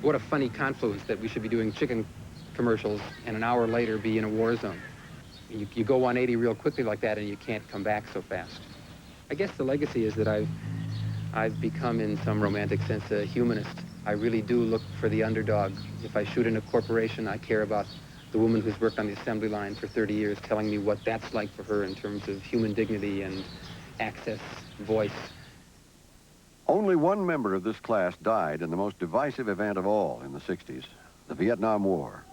what a funny confluence that we should be doing chicken commercials and an hour later be in a war zone. You go 180 real quickly like that and you can't come back so fast. I guess the legacy is that I've become, in some romantic sense, a humanist. I really do look for the underdog. If I shoot in a corporation, I care about the woman who's worked on the assembly line for 30 years telling me what that's like for her in terms of human dignity and access, voice. Only one member of this class died in the most divisive event of all in the 60s, the Vietnam War.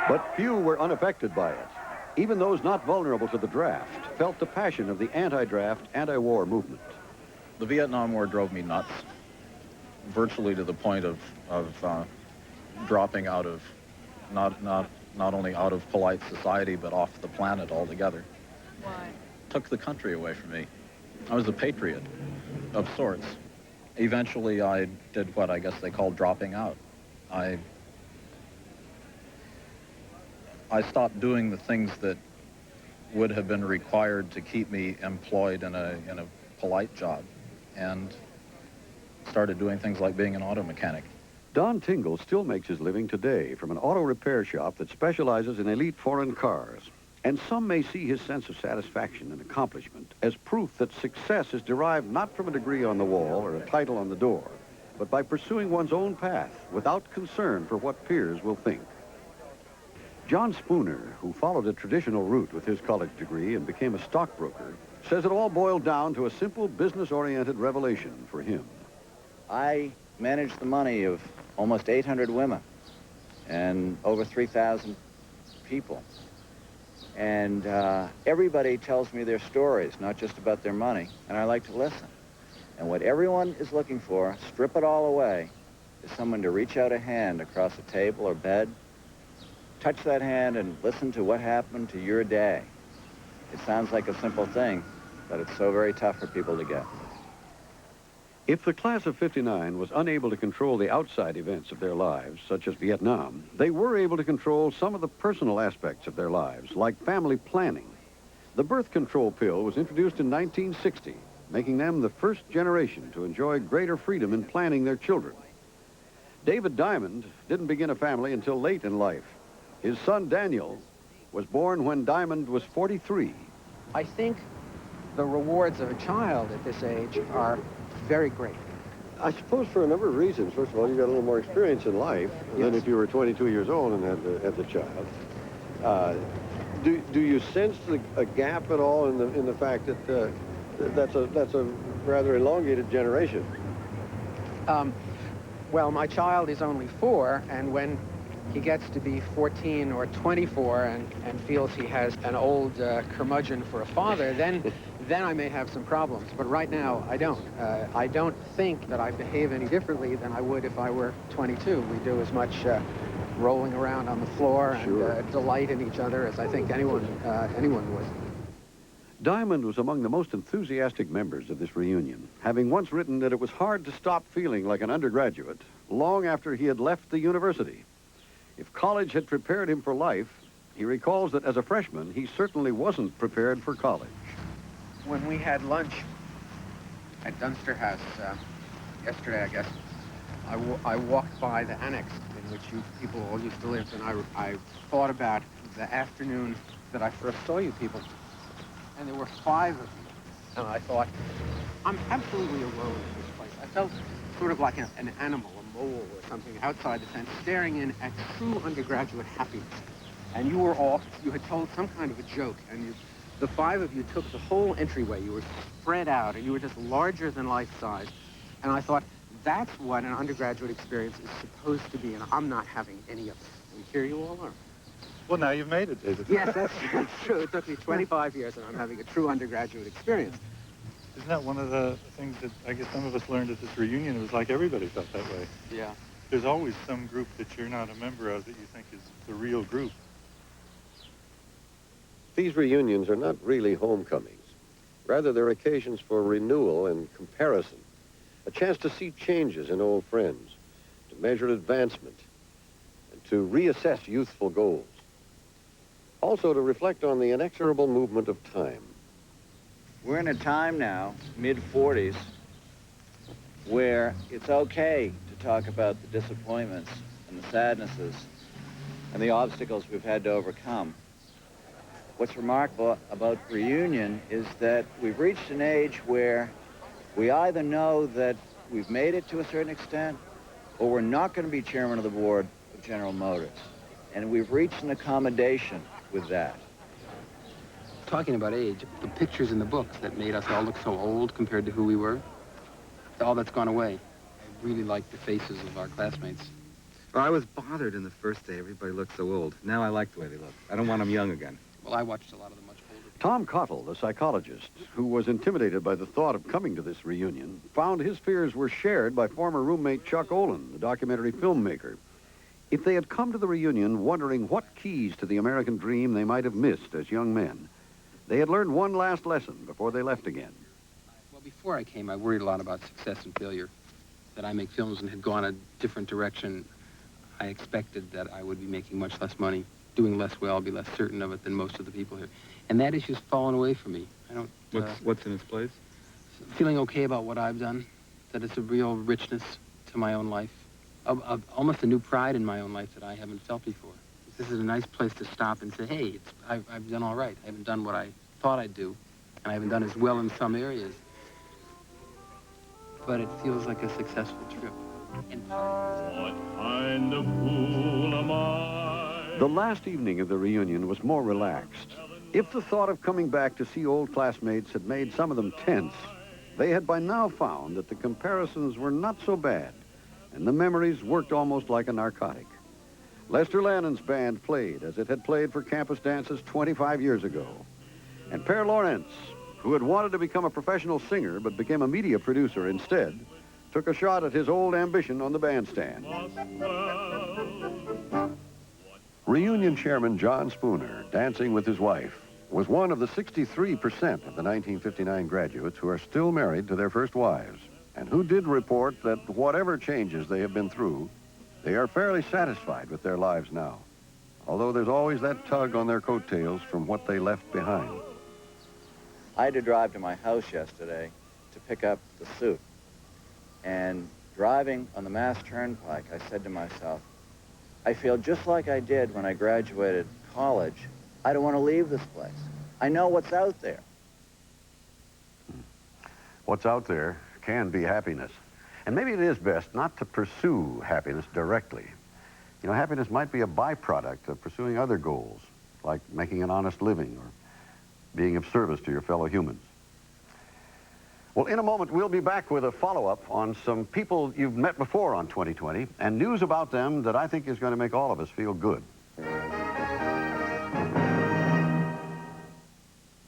But few were unaffected by it. Even those not vulnerable to the draft felt the passion of the anti-draft, anti-war movement. The Vietnam War drove me nuts, virtually to the point of dropping out of, not only out of polite society, but off the planet altogether. Why? Took the country away from me. I was a patriot of sorts. Eventually, I did what I guess they call dropping out. I stopped doing the things that would have been required to keep me employed in a polite job, and started doing things like being an auto mechanic. Don Tingle still makes his living today from an auto repair shop that specializes in elite foreign cars. And some may see his sense of satisfaction and accomplishment as proof that success is derived not from a degree on the wall or a title on the door, but by pursuing one's own path without concern for what peers will think. John Spooner, who followed a traditional route with his college degree and became a stockbroker, says it all boiled down to a simple business-oriented revelation for him. I managed the money of almost 800 women and over 3,000 people. And everybody tells me their stories, not just about their money, and I like to listen. And what everyone is looking for, strip it all away, is someone to reach out a hand across a table or bed, touch that hand and listen to what happened to your day. It sounds like a simple thing, but it's so very tough for people to get. If the class of '59 was unable to control the outside events of their lives, such as Vietnam, they were able to control some of the personal aspects of their lives, like family planning. The birth control pill was introduced in 1960, making them the first generation to enjoy greater freedom in planning their children. David Diamond didn't begin a family until late in life. His son, Daniel, was born when Diamond was 43. I think the rewards of a child at this age are very great. I suppose for a number of reasons. First of all, you got a little more experience in life than if you were 22 years old and had the child. Do you sense a gap at all in the fact that that's a rather elongated generation? Well, my child is only 4, and when he gets to be 14 or 24 and feels he has an old curmudgeon for a father, then I may have some problems. But right now, I don't. I don't think that I behave any differently than I would if I were 22. We do as much rolling around on the floor and delight in each other as I think anyone would. Diamond was among the most enthusiastic members of this reunion, having once written that it was hard to stop feeling like an undergraduate long after he had left the university. If college had prepared him for life, he recalls that as a freshman, he certainly wasn't prepared for college. When we had lunch at Dunster House yesterday, I guess, I walked by the annex in which you people all used to live, and I thought about the afternoon that I first saw you people. And there were 5 of you. And I thought, I'm absolutely alone in this place. I felt sort of like an animal, a mole or something outside the fence, staring in at true undergraduate happiness. And you had told some kind of a joke, and the 5 of you took the whole entryway. You were spread out, and you were just larger than life size. And I thought, that's what an undergraduate experience is supposed to be, and I'm not having any of it. And here you all are. Well, now you've made it, David. Yes, that's true. It took me 25 years, and I'm having a true undergraduate experience. Isn't that one of the things that I guess some of us learned at this reunion? It was like everybody felt that way. Yeah. There's always some group that you're not a member of that you think is the real group. These reunions are not really homecomings. Rather, they're occasions for renewal and comparison, a chance to see changes in old friends, to measure advancement, and to reassess youthful goals. Also to reflect on the inexorable movement of time. We're in a time now, mid-40s, where it's okay to talk about the disappointments and the sadnesses and the obstacles we've had to overcome. What's remarkable about reunion is that we've reached an age where we either know that we've made it to a certain extent, or we're not going to be chairman of the board of General Motors. And we've reached an accommodation with that. Talking about age, the pictures in the books that made us all look so old compared to who we were, all that's gone away. I really like the faces of our classmates. Well, I was bothered in the first day. Everybody looked so old. Now I like the way they look. I don't want them young again. Well, I watched a lot of them much older. Tom Cottle, the psychologist, who was intimidated by the thought of coming to this reunion, found his fears were shared by former roommate Chuck Olin, the documentary filmmaker. If they had come to the reunion wondering what keys to the American dream they might have missed as young men, they had learned one last lesson before they left again. Well, before I came, I worried a lot about success and failure, that I make films and had gone a different direction. I expected that I would be making much less money, doing less well, be less certain of it than most of the people here. And that issue's fallen away from me. I don't... What's in its place? Feeling okay about what I've done, that it's a real richness to my own life. Almost a new pride in my own life that I haven't felt before. This is a nice place to stop and say, hey, I've done all right. I haven't done what I thought I'd do, and I haven't done as well in some areas. But it feels like a successful trip. What kind of fool am I? The last evening of the reunion was more relaxed. If the thought of coming back to see old classmates had made some of them tense, they had by now found that the comparisons were not so bad, and the memories worked almost like a narcotic. Lester Lannon's band played as it had played for campus dances 25 years ago. And Per Lawrence, who had wanted to become a professional singer but became a media producer instead, took a shot at his old ambition on the bandstand. Reunion Chairman John Spooner, dancing with his wife, was one of the 63% of the 1959 graduates who are still married to their first wives, and who did report that whatever changes they have been through, they are fairly satisfied with their lives now, although there's always that tug on their coattails from what they left behind. I had to drive to my house yesterday to pick up the suit. And driving on the Mass Turnpike, I said to myself, I feel just like I did when I graduated college. I don't want to leave this place. I know what's out there. What's out there can be happiness. And maybe it is best not to pursue happiness directly. You know, happiness might be a byproduct of pursuing other goals, like making an honest living or being of service to your fellow humans. Well, in a moment, we'll be back with a follow-up on some people you've met before on 2020 and news about them that I think is going to make all of us feel good.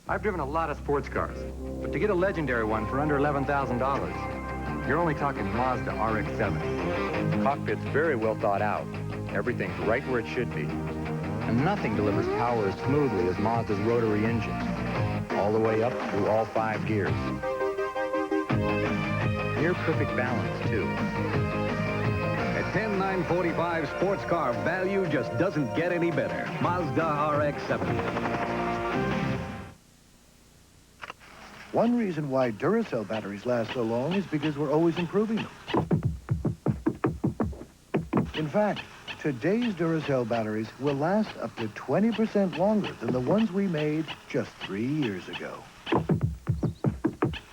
I've driven a lot of sports cars, but to get a legendary one for under $11,000, you're only talking Mazda RX-7. The cockpit's very well thought out. Everything's right where it should be. And nothing delivers power as smoothly as Mazda's rotary engine, all the way up through all 5 gears. Near perfect balance, too. At $10,945, sports car value just doesn't get any better. Mazda RX-7. One reason why Duracell batteries last so long is because we're always improving them. In fact, today's Duracell batteries will last up to 20% longer than the ones we made just 3 years ago.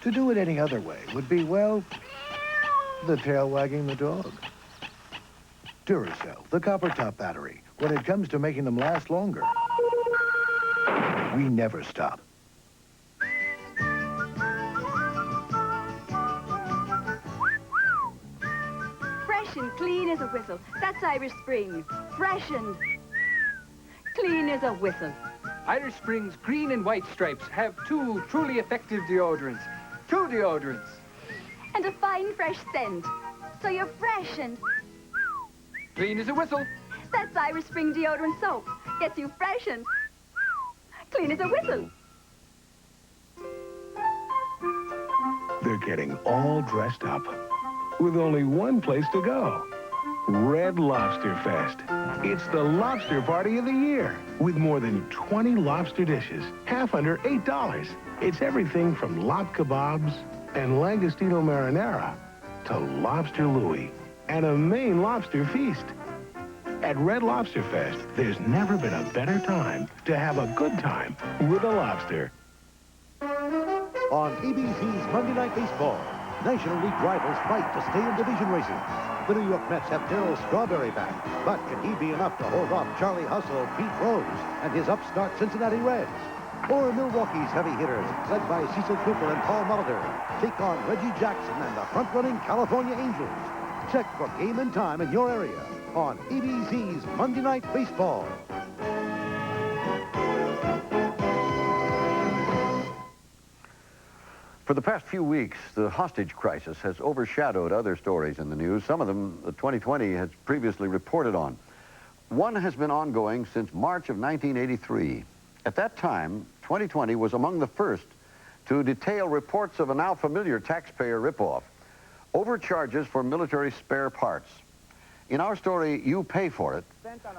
To do it any other way would be, well, the tail wagging the dog. Duracell, the copper top battery. When it comes to making them last longer, we never stop. Fresh and clean as a whistle. That's Irish Spring. Fresh and clean as a whistle. Irish Spring's green and white stripes have 2 truly effective deodorants. 2 deodorants. And a fine fresh scent. So you're fresh and clean as a whistle. That's Irish Spring deodorant soap. Gets you fresh and clean as a whistle. They're getting all dressed up with only one place to go. Red Lobster Fest. It's the lobster party of the year with more than 20 lobster dishes, half under $8. It's everything from lop kebabs and langostino marinara to lobster louis and a Maine lobster feast. At Red Lobster Fest, there's never been a better time to have a good time with a lobster. On ABC's Monday Night Baseball, National League rivals fight to stay in division races. The New York Mets have Darryl Strawberry back, but can he be enough to hold off Charlie Hustle, Pete Rose, and his upstart Cincinnati Reds? Or Milwaukee's heavy hitters, led by Cecil Cooper and Paul Molitor, take on Reggie Jackson and the front-running California Angels. Check for game and time in your area on ABC's Monday Night Baseball. For the past few weeks, the hostage crisis has overshadowed other stories in the news. Some of them, 2020 has previously reported on. One has been ongoing since March of 1983. At that time, 2020 was among the first to detail reports of a now familiar taxpayer ripoff, overcharges for military spare parts. In our story, You Pay For It,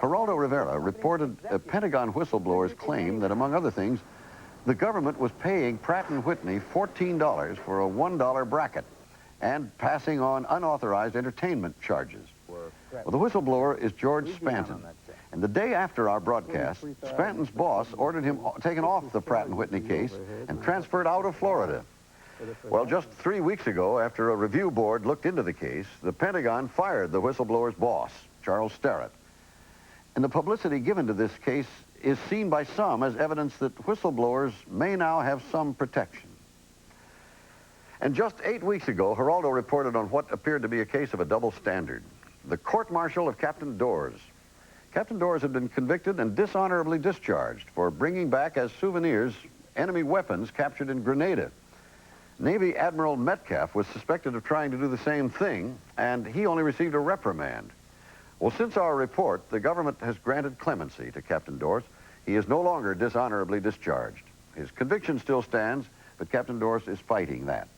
Geraldo Rivera reported a Pentagon whistleblower's claim that, among other things, the government was paying Pratt & Whitney $14 for a $1 bracket and passing on unauthorized entertainment charges. Well, the whistleblower is George Spanton. And the day after our broadcast, Spanton's boss ordered him taken off the Pratt & Whitney case and transferred out of Florida. Well, just 3 weeks ago, after a review board looked into the case, the Pentagon fired the whistleblower's boss, Charles Sterrett. And the publicity given to this case is seen by some as evidence that whistleblowers may now have some protection. And just 8 weeks ago, Geraldo reported on what appeared to be a case of a double standard. The court-martial of Captain Dors. Captain Dors had been convicted and dishonorably discharged for bringing back as souvenirs enemy weapons captured in Grenada. Navy Admiral Metcalf was suspected of trying to do the same thing, and he only received a reprimand. Well, since our report, the government has granted clemency to Captain Dors. He is no longer dishonorably discharged. His conviction still stands, but Captain Dors is fighting that.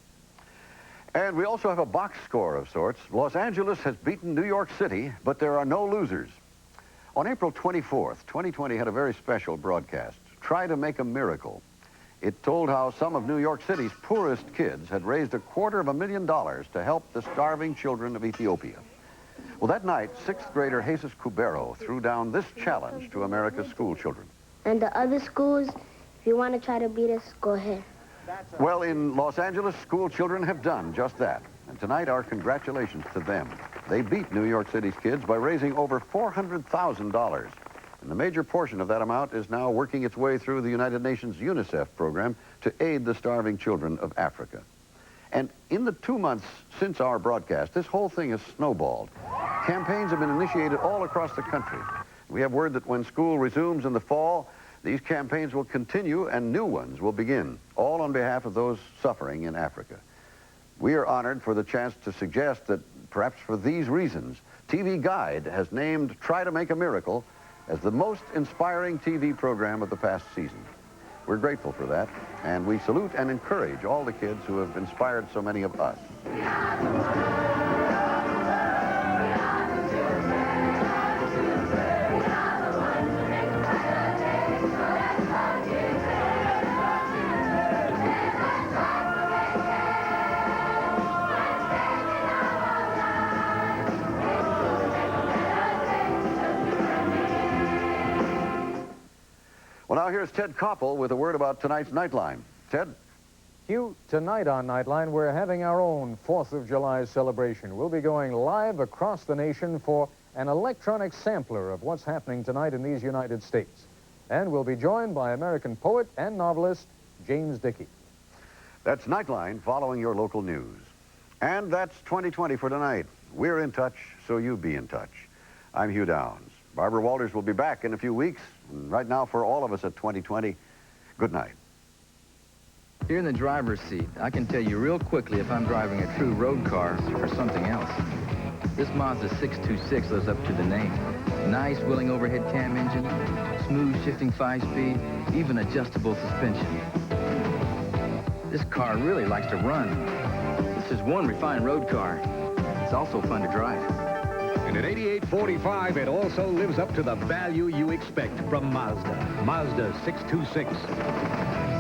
And we also have a box score of sorts. Los Angeles has beaten New York City, but there are no losers. On April 24th, 2020 had a very special broadcast, Try to Make a Miracle. It told how some of New York City's poorest kids had raised $250,000 to help the starving children of Ethiopia. Well, that night, 6th grader Jesus Cubero threw down this challenge to America's school children. And the other schools, if you want to try to beat us, go ahead. Well, in Los Angeles, school children have done just that. And tonight, our congratulations to them. They beat New York City's kids by raising over $400,000. And the major portion of that amount is now working its way through the United Nations UNICEF program to aid the starving children of Africa. And in the 2 months since our broadcast, this whole thing has snowballed. Campaigns have been initiated all across the country. We have word that when school resumes in the fall, these campaigns will continue and new ones will begin, all on behalf of those suffering in Africa. We are honored for the chance to suggest that perhaps for these reasons, TV Guide has named Try to Make a Miracle as the most inspiring TV program of the past season. We're grateful for that, and we salute and encourage all the kids who have inspired so many of us. Well, now here's Ted Koppel with a word about tonight's Nightline. Ted? Hugh, tonight on Nightline, we're having our own 4th of July celebration. We'll be going live across the nation for an electronic sampler of what's happening tonight in these United States. And we'll be joined by American poet and novelist James Dickey. That's Nightline, following your local news. And that's 2020 for tonight. We're in touch, so you be in touch. I'm Hugh Downs. Barbara Walters will be back in a few weeks. And right now, for all of us at 2020, good night. Here in the driver's seat, I can tell you real quickly if I'm driving a true road car or something else. This Mazda 626 lives up to the name. Nice wheeling overhead cam engine, smooth shifting 5-speed, even adjustable suspension. This car really likes to run. This is one refined road car. It's also fun to drive. And at $88.45, it also lives up to the value you expect from Mazda. Mazda 626.